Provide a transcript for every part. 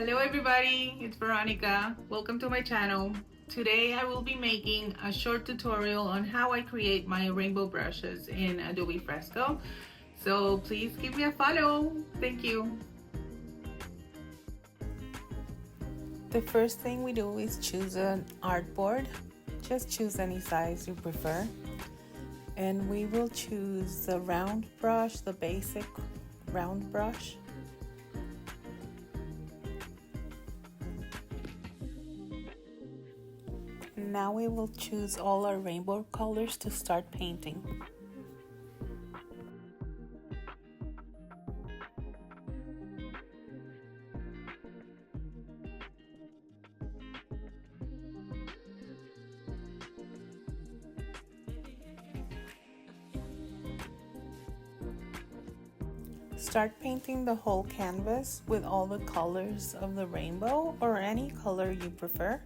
Hello everybody, it's Veronica. Welcome to my channel. Today I will be making a short tutorial on how I create my rainbow brushes in Adobe Fresco. So please give me a follow. Thank you. The first thing we do is choose an artboard. Just choose any size you prefer. And we will choose the round brush, the basic round brush. Now we will choose all our rainbow colors to start painting. Start painting the whole canvas with all the colors of the rainbow or any color you prefer.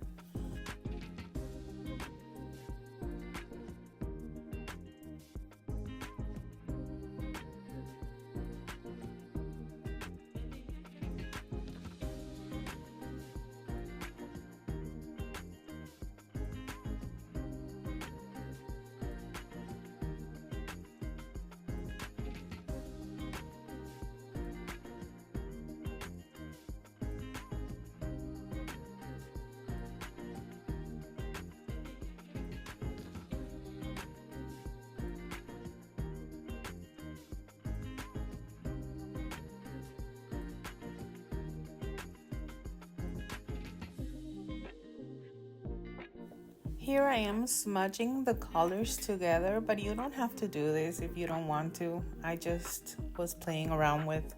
Here I am smudging the colors together, but you don't have to do this if you don't want to. I just was playing around with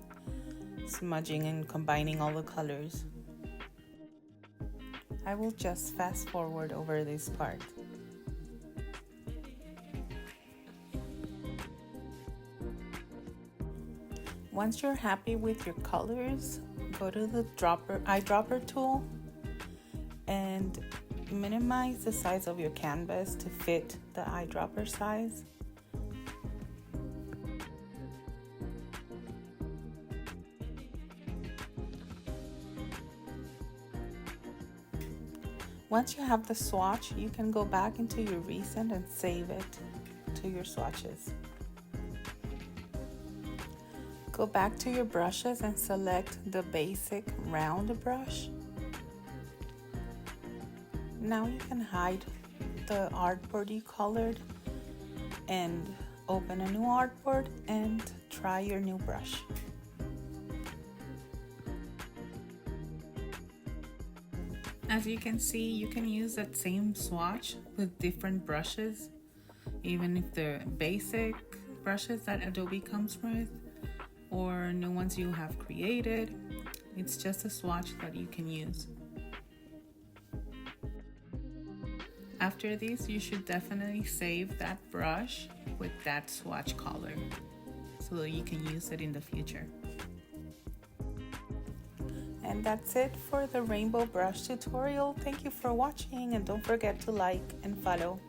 smudging and combining all the colors. I will just fast forward over this part. Once you're happy with your colors, go to the eyedropper tool and minimize the size of your canvas to fit the eyedropper size. Once you have the swatch, you can go back into your recent and save it to your swatches. Go back to your brushes and select the basic round brush. Now you can hide the artboard you colored and open a new artboard and try your new brush. As you can see, you can use that same swatch with different brushes, even if they're basic brushes that Adobe comes with or new ones you have created. It's just a swatch that you can use. After this, you should definitely save that brush with that swatch color so that you can use it in the future. And that's it for the rainbow brush tutorial. Thank you for watching and don't forget to like and follow.